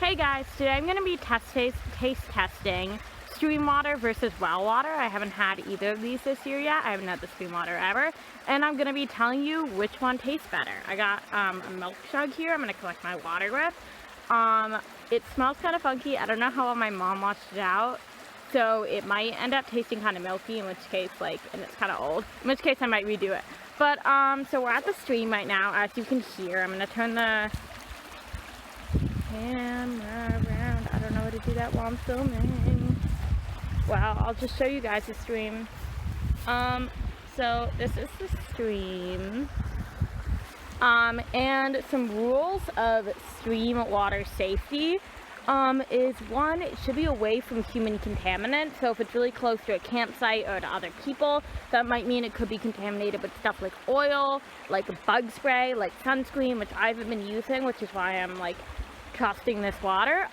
Hey guys, today I'm going to be taste testing stream water versus well water. I haven't had either of these this year yet. I haven't had the stream water ever. And I'm going to be telling you which one tastes better. I got a milk jug here I'm going to collect my water with. It smells kind of funky. I don't know how well my mom washed it out. So it might end up tasting kind of milky, in which case, and it's kind of old. In which case I might redo it. But, so we're at the stream right now, as you can hear. I'm going to turn the camera around. I don't know how to do that while I'm filming. Well, I'll just show you guys the stream. So this is the stream. And some rules of stream water safety is one, it should be away from human contaminants. So if it's really close to a campsite or to other people, that might mean it could be contaminated with stuff like oil, like bug spray, like sunscreen, which I haven't been using, which is why I'm trusting this water,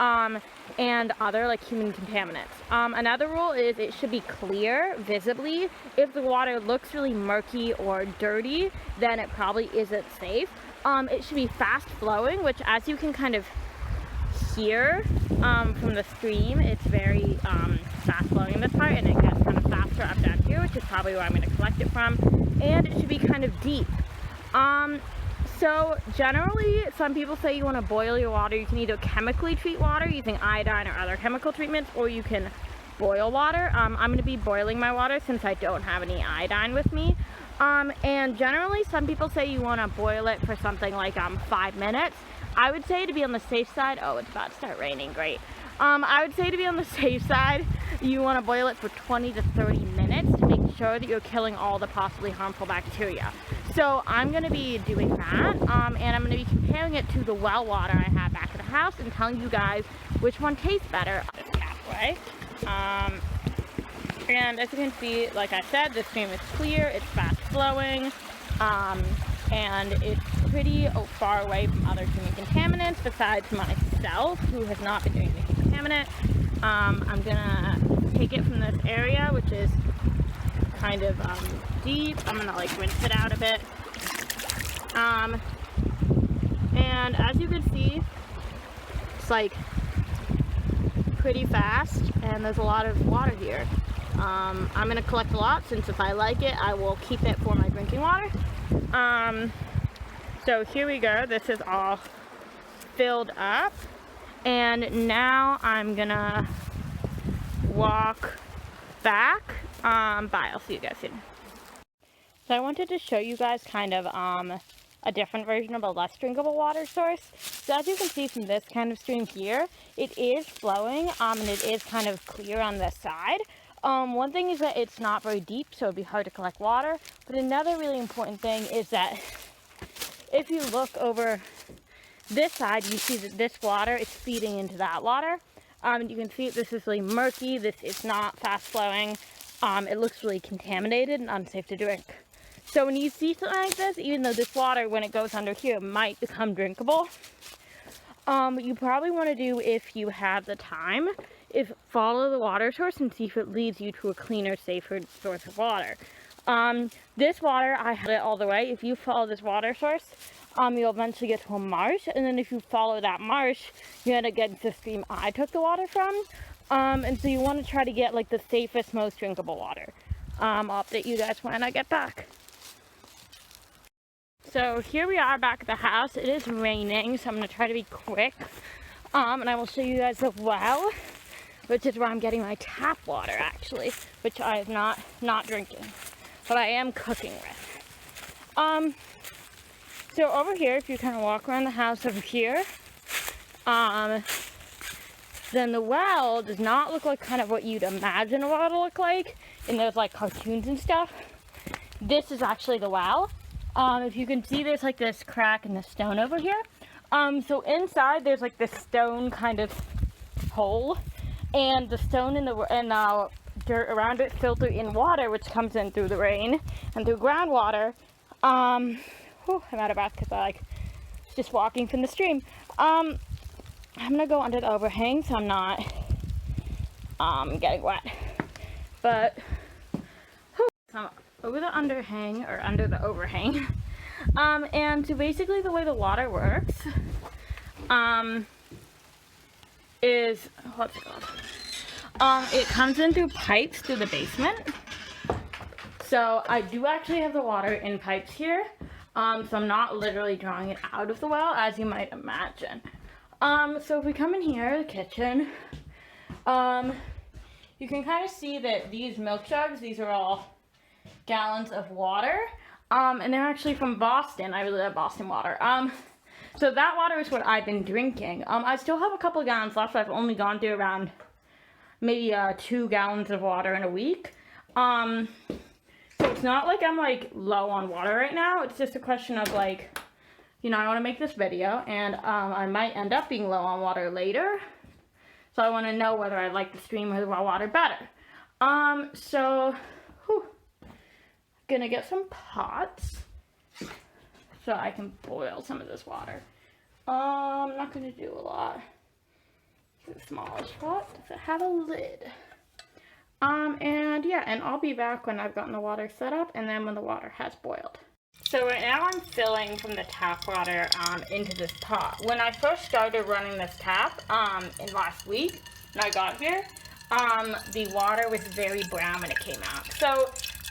and other human contaminants. Another rule is it should be clear visibly. If the water looks really murky or dirty, then it probably isn't safe. It should be fast flowing, which as you can kind of hear from the stream, it's very fast flowing in this part, and it gets kind of faster up down here, which is probably where I'm going to collect it from. And it should be kind of deep. So generally, some people say you want to boil your water. You can either chemically treat water using iodine or other chemical treatments, or you can boil water. I'm going to be boiling my water since I don't have any iodine with me. And generally, some people say you want to boil it for something like 5 minutes. I would say to be on the safe side, oh, it's about to start raining, great. I would say to be on the safe side, you want to boil it for 20 to 30 minutes to make sure that you're killing all the possibly harmful bacteria. So I'm going to be doing that, and I'm going to be comparing it to the well water I have back at the house and telling you guys which one tastes better. Just halfway. And as you can see, like I said, the stream is clear, it's fast flowing, and it's pretty far away from other human contaminants besides myself, who has not been doing the contaminant. I'm gonna take it from this area, which is kind of deep. I'm gonna rinse it out a bit. And as you can see, it's pretty fast, and there's a lot of water here. I'm gonna collect a lot, since if I like it, I will keep it for my drinking water. So here we go. This is all filled up, and now I'm gonna walk back. Bye, I'll see you guys soon. So I wanted to show you guys kind of a different version of a less drinkable water source. So as you can see from this kind of stream here, it is flowing, and it is kind of clear on this side. One thing is that it's not very deep, so it'd be hard to collect water. But another really important thing is that if you look over this side, you see that this water is feeding into that water. You can see this is really murky. This is not fast flowing. It looks really contaminated and unsafe to drink. So when you see something like this, even though this water, when it goes under here, might become drinkable, what you probably want to do, if you have the time, is follow the water source and see if it leads you to a cleaner, safer source of water. This water, I had it all the way. If you follow this water source, you'll eventually get to a marsh, and then if you follow that marsh, you end up getting to the stream I took the water from. And so you want to try to get the safest, most drinkable water. I'll update you guys when I get back. So here we are back at the house. It is raining, so I'm going to try to be quick. And I will show you guys the well, which is where I'm getting my tap water, actually, which I am not drinking, but I am cooking with. So over here, if you kind of walk around the house over here, then the well does not look like kind of what you'd imagine a well to look like in those cartoons and stuff. This is actually the well. If you can see, there's this crack in the stone over here. So inside there's this stone kind of hole, and the stone and the dirt around it filter in water, which comes in through the rain and through groundwater. I'm out of breath because I just walking from the stream. I'm gonna go under the overhang so I'm not getting wet. But so over the underhang, or under the overhang. And so basically the way the water works is, what's it called? It comes in through pipes through the basement. So I do actually have the water in pipes here. So I'm not literally drawing it out of the well, as you might imagine. So if we come in here, the kitchen, you can kind of see that these milk jugs, these are all gallons of water. And they're actually from Boston. I really love Boston water. So that water is what I've been drinking. I still have a couple of gallons left. So I've only gone through around maybe 2 gallons of water in a week. So it's not like I'm like low on water right now. It's just a question of like, you know, I want to make this video and I might end up being low on water later. So I want to know whether I like the stream or the raw water better. So, gonna get some pots so I can boil some of this water. I'm not gonna do a lot. The smallest pot, does it have a lid? And yeah, and I'll be back when I've gotten the water set up and then when the water has boiled. So right now I'm filling from the tap water into this pot. When I first started running this tap in last week, when I got here, the water was very brown when it came out. So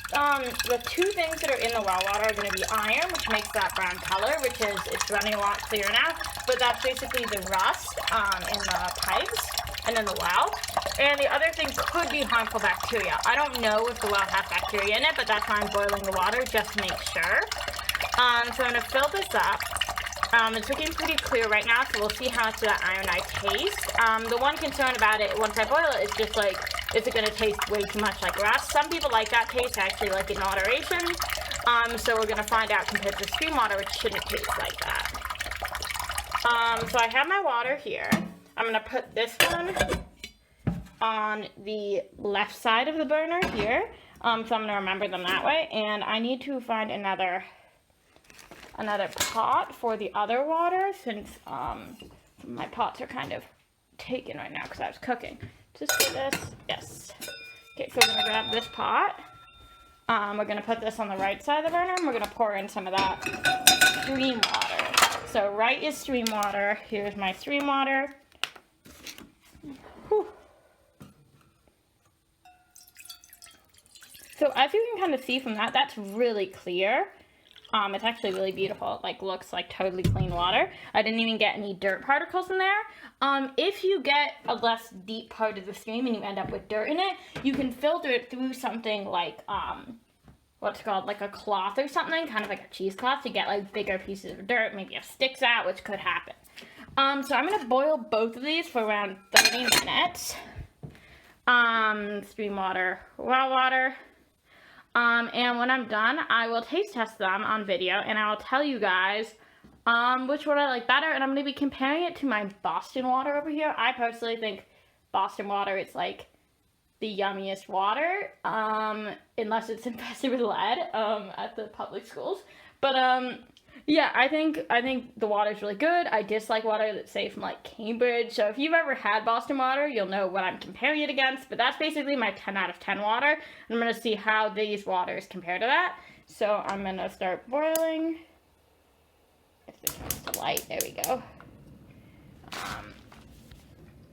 the 2 things that are in the well water are going to be iron, which makes that brown color, which is, it's running a lot clearer now, but that's basically the rust in the pipes and in the well. And the other thing could be harmful bacteria. I don't know if the well has bacteria in it, but that's why I'm boiling the water, just to make sure. So I'm going to fill this up. It's looking pretty clear right now, so we'll see how much of that iron I taste. The one concern about it, once I boil it, is just like, is it going to taste way too much like rust? Some people like that taste, I actually like it in moderation. So we're going to find out compared to stream water, which shouldn't taste like that. So I have my water here. I'm going to put this one on the left side of the burner here. So I'm going to remember them that way. And I need to find another pot for the other water, since my pots are kind of taken right now because I was cooking. Just do this. Yes. Okay, so we're going to grab this pot. We're going to put this on the right side of the burner, and we're going to pour in some of that stream water. So right is stream water. Here's my stream water. Whew. So as you can kind of see from that, that's really clear. It's actually really beautiful. It like looks like totally clean water. I didn't even get any dirt particles in there. If you get a less deep part of the stream and you end up with dirt in it, you can filter it through something like what's called like a cloth or something, kind of like a cheesecloth, to get like bigger pieces of dirt, maybe if sticks out, which could happen. So I'm gonna boil both of these for around 30 minutes. Stream water, well water. And when I'm done, I will taste test them on video, and I'll tell you guys which one I like better, and I'm going to be comparing it to my Boston water over here. I personally think Boston water is like the yummiest water, unless it's infested with lead at the public schools. But yeah, I think the water is really good. I dislike water that's say from like Cambridge. So if you've ever had Boston water, you'll know what I'm comparing it against. But that's basically my 10 out of 10 water. And I'm going to see how these waters compare to that. So I'm going to start boiling. If this comes to light, there we go.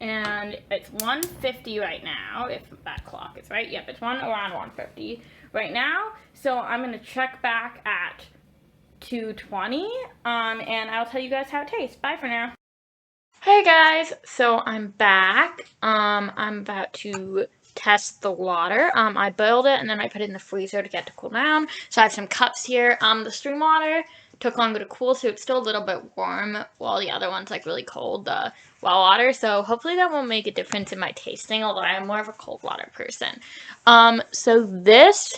And it's 150 right now, if that clock is right. Yep, it's around 150 right now. So I'm going to check back at 220, and I'll tell you guys how it tastes. Bye for now. Hey guys, so I'm back. I'm about to test the water. I boiled it and then I put it in the freezer to get to cool down. So I have some cups here. The stream water took longer to cool, so it's still a little bit warm, while the other one's like really cold, the well water. So hopefully that won't make a difference in my tasting, although I am more of a cold water person. So this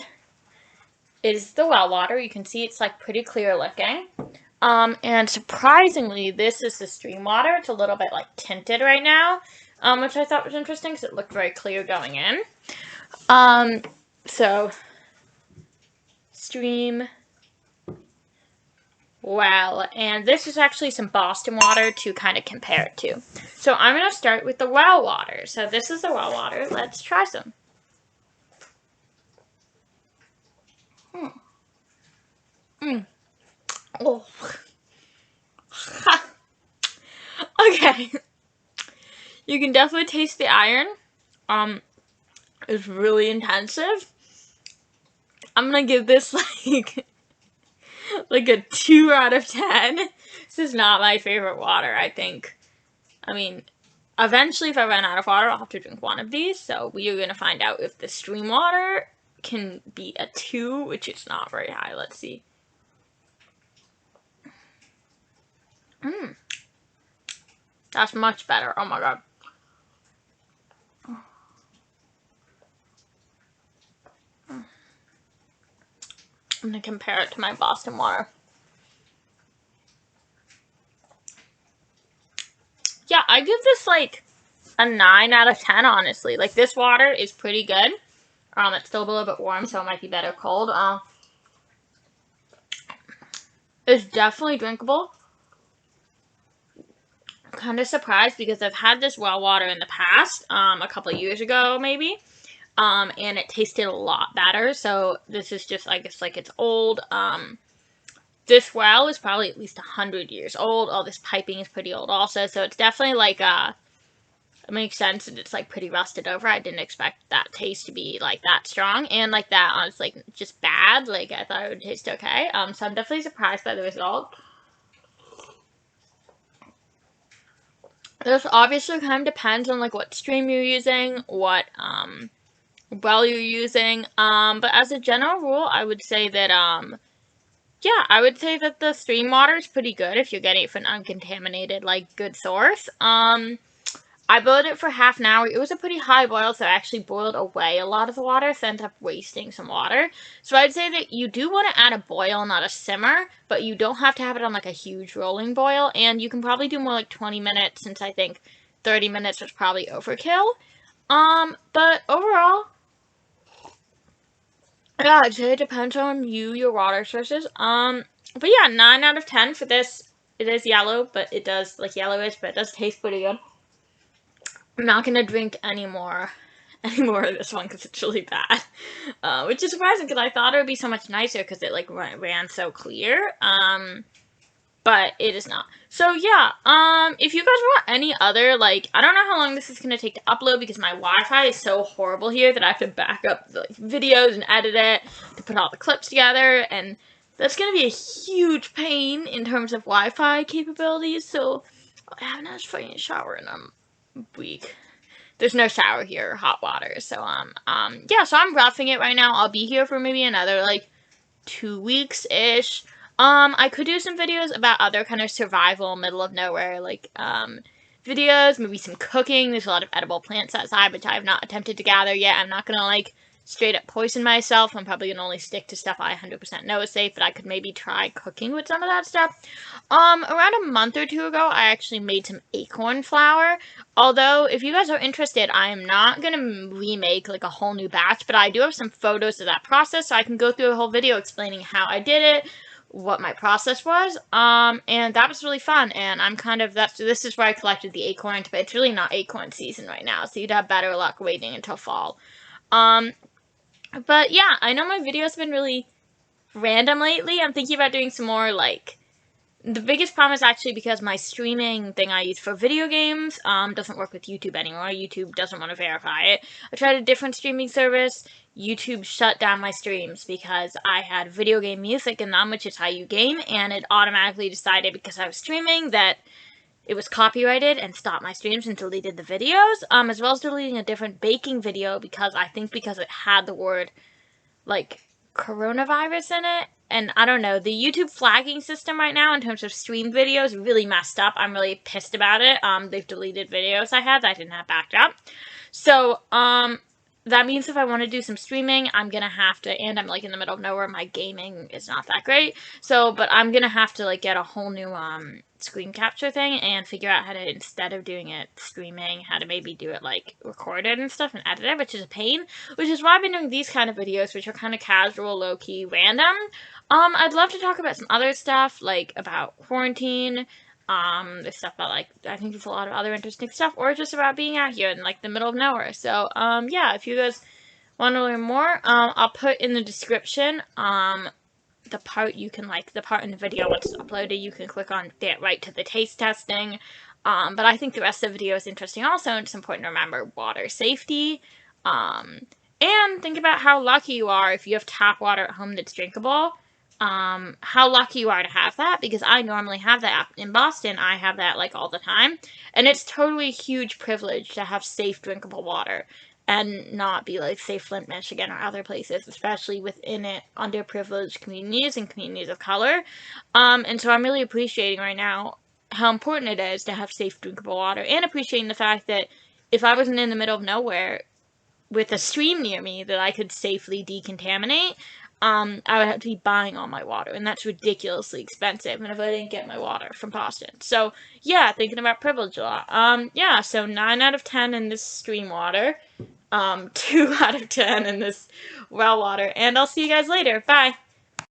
is the well water. You can see it's like pretty clear looking. And surprisingly, this is the stream water. It's a little bit like tinted right now, which I thought was interesting because it looked very clear going in. So stream, well, and this is actually some Boston water to kind of compare it to. So I'm going to start with the well water. So this is the well water. Let's try some. Oh. Okay. You can definitely taste the iron. It's really intensive. I'm gonna give this like a 2 out of 10. This is not my favorite water, I think. I mean, eventually if I run out of water, I'll have to drink one of these. So we are gonna find out if the stream water can be a 2, which is not very high. Let's see. That's much better. Oh my god. I'm gonna compare it to my Boston water. Yeah, I give this like a 9 out of 10, honestly. Like, this water is pretty good. It's still a little bit warm, so it might be better cold. It's definitely drinkable. Kind of surprised because I've had this well water in the past, a couple of years ago maybe, and it tasted a lot better. So this is just, I guess, like, it's old. This well is probably at least 100 years old. All this piping is pretty old also, so it's definitely like it makes sense and it's like pretty rusted over. I didn't expect that taste to be like that strong and like that. I was like just bad. Like, I thought it would taste okay. So I'm definitely surprised by the result. This obviously kind of depends on like what stream you're using, what well you're using. But as a general rule, I would say that yeah, I would say that the stream water is pretty good if you're getting it from an uncontaminated, like, good source. I boiled it for half an hour. It was a pretty high boil, so I actually boiled away a lot of the water, so I ended up wasting some water. So I'd say that you do want to add a boil, not a simmer, but you don't have to have it on like a huge rolling boil, and you can probably do more like 20 minutes, since I think 30 minutes was probably overkill. But overall, yeah, I'd say it depends on you, your water sources. But yeah, 9 out of 10 for this. It is yellow, but it does, like, yellowish, but it does taste pretty good. I'm not gonna drink any more of this one because it's really bad, which is surprising because I thought it would be so much nicer because it like ran so clear, but it is not. So yeah, if you guys want any other, like, I don't know how long this is gonna take to upload because my Wi-Fi is so horrible here that I have to back up the, like, videos and edit it to put all the clips together, and that's gonna be a huge pain in terms of Wi-Fi capabilities. So I haven't had a fucking shower in a week. There's no shower here or hot water, so yeah, so I'm roughing it right now. I'll be here for maybe another like 2 weeks ish. I could do some videos about other kind of survival, middle of nowhere, like videos, maybe some cooking. There's a lot of edible plants outside, which I have not attempted to gather yet. I'm not gonna like straight up poison myself. I'm probably gonna only stick to stuff I 100% know is safe, but I could maybe try cooking with some of that stuff. Around a month or 2 ago, I actually made some acorn flour. Although, if you guys are interested, I am not gonna remake like a whole new batch, but I do have some photos of that process, so I can go through a whole video explaining how I did it, what my process was, and that was really fun, and I'm kind of, this is where I collected the acorns, but it's really not acorn season right now, so you'd have better luck waiting until fall. But yeah, I know my videos have been really random lately. I'm thinking about doing some more, like, the biggest problem is actually because my streaming thing I use for video games doesn't work with YouTube anymore. YouTube doesn't want to verify it. I tried a different streaming service. YouTube shut down my streams because I had video game music in them, which is how you game, and it automatically decided because I was streaming that it was copyrighted and stopped my streams and deleted the videos, as well as deleting a different baking video because it had the word, like, coronavirus in it. And I don't know, the YouTube flagging system right now in terms of streamed videos really messed up. I'm really pissed about it. They've deleted videos I had that I didn't have backed up. So, that means if I want to do some streaming, I'm gonna have to, and I'm like in the middle of nowhere, my gaming is not that great. So, but I'm gonna have to like get a whole new screen capture thing and figure out how to, instead of doing it streaming, how to maybe do it like recorded and stuff and edit it, which is a pain. Which is why I've been doing these kind of videos, which are kind of casual, low-key, random. I'd love to talk about some other stuff, like about quarantine. There's stuff about, like, I think there's a lot of other interesting stuff, or just about being out here in, like, the middle of nowhere. So, yeah, if you guys want to learn more, I'll put in the description, the part you can, like, the part in the video once it's uploaded, you can click on, get right to the taste testing. But I think the rest of the video is interesting also, and it's important to remember water safety. And think about how lucky you are if you have tap water at home that's drinkable. How lucky you are to have that, because I normally have that in Boston. I have that like all the time, and it's totally a huge privilege to have safe drinkable water and not be like say Flint, Michigan, or other places, especially within it underprivileged communities and communities of color. And so I'm really appreciating right now how important it is to have safe drinkable water, and appreciating the fact that if I wasn't in the middle of nowhere with a stream near me that I could safely decontaminate, I would have to be buying all my water, and that's ridiculously expensive. And if I didn't get my water from Boston, so yeah, thinking about privilege a lot. Yeah, so 9 out of 10 in this stream water, 2 out of 10 in this well water, and I'll see you guys later. Bye.